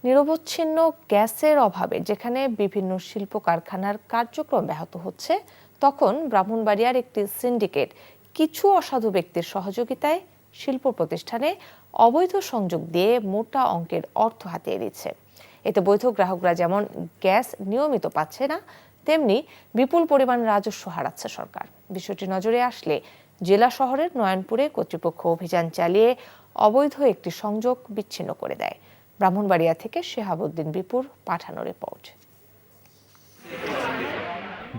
নিরবচ্ছিন্ন গ্যাসের অভাবে যেখানে বিভিন্ন শিল্প কারখানার কার্যক্রম ব্যাহত হচ্ছে, তখন ব্রাহ্মণবাড়িয়ার একটি সিন্ডিকেট কিছু অসাধু ব্যক্তির সহযোগিতায় শিল্প প্রতিষ্ঠানে অবৈধ সংযোগ দিয়ে মোটা অঙ্কের অর্থ হাতিয়ে দিচ্ছে। এতে বৈধ গ্রাহকরা যেমন গ্যাস নিয়মিত পাচ্ছে না, তেমনি বিপুল পরিমাণ রাজস্ব হারাচ্ছে সরকার। বিষয়টি নজরে আসলে জেলা শহরের নয়নপুরে কর্তৃপক্ষ অভিযান চালিয়ে অবৈধ একটি সংযোগ বিচ্ছিন্ন করে দেয়। ব্রাহ্মণবাড়িয়া থেকে শেহাবুদ্দিন বিপুর পাঠানো রিপোর্ট।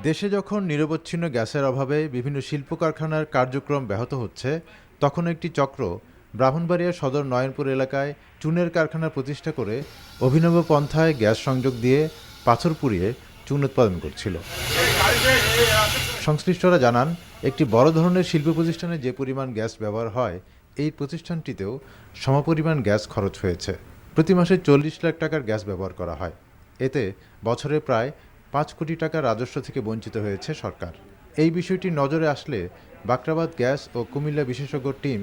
দেশে যখন নিরবচ্ছিন্ন গ্যাসের অভাবে বিভিন্ন শিল্প কারখানার কার্যক্রম ব্যাহত হচ্ছে, তখন একটি চক্র ব্রাহ্মণবাড়িয়া সদর নয়নপুর এলাকায় চুনের কারখানা প্রতিষ্ঠা করে অভিনব পন্থায় গ্যাস সংযোগ দিয়ে পাথর পুড়িয়ে চুন উৎপাদন করছিল। সংশ্লিষ্টরা জানান, একটি বড় ধরনের শিল্প প্রতিষ্ঠানে যে পরিমাণ গ্যাস ব্যবহার হয়, এই প্রতিষ্ঠানটিতেও সমপরিমাণ গ্যাস খরচ হয়েছে। প্রতি মাসে 40 লাখ টাকার গ্যাস ব্যবহার করা হয়। এতে বছরে প্রায় 5 কোটি টাকা রাজস্ব থেকে বঞ্চিত হয়েছে সরকার। এই বিষয়টি নজরে আসলে বাকরাবাদ গ্যাস ও কুমিল্লা বিশেষজ্ঞ টিম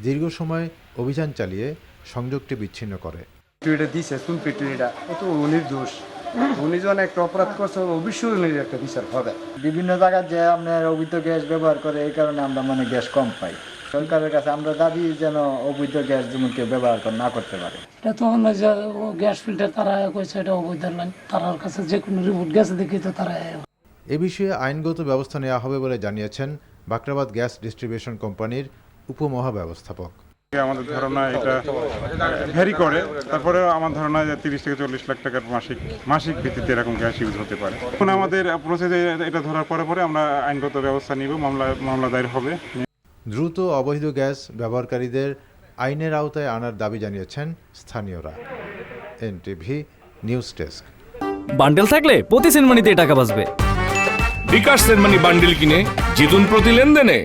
দীর্ঘ সময় অভিযান চালিয়ে সংযোগটি বিচ্ছিন্ন করে। উনি যখন একটা অপরাধ করছে, অবশ্যই উনির একটা বিচার হবে। বিভিন্ন জায়গায় যে আপনার অবৈধ গ্যাস ব্যবহার করে, এই কারণে আমরা গ্যাস কম পাই। সরকারের কাছে আমরা দাবি যেন অবৈধ গ্যাস যেমন কেউ ব্যবহার না করতে পারে। এটা তখন যে গ্যাস ফিল্টার তারা কইছে এটা অবৈধ লাইন, তার কাছে যে কোনো রিপোর্ট গেছে দেখি তো তারা। এ বিষয়ে আইনগত ব্যবস্থা নেওয়া হবে বলে জানিয়েছেন বাকরাবাদ গ্যাস ডিস্ট্রিবিউশন কোম্পানির উপমহাব্যবস্থাপক। আমাদের ধারণা এটা ভ্যারি করে, তারপরে আমার ধারণা যে 30 থেকে 40 লাখ টাকার মাসিক ভিত্তিতে এরকম গ্যাস ইউজ হতে পারে। এখন আমাদের প্রসেসে এটা ধরার পরে আমরা আইনগত ব্যবস্থা নিব, মামলা দায়ের হবে। দ্রুত অবৈধ গ্যাস ব্যবহারকারীদের আইনের আওতায় আনার দাবি জানিয়েছেন স্থানীয়রা। NTV news desk. বান্ডেল থাকলে প্রতি সেনমানিতে টাকা বাঁচবে। বিকাশ সেনমানি বান্ডেল কিনে জিতুন প্রতি লেনদেনে।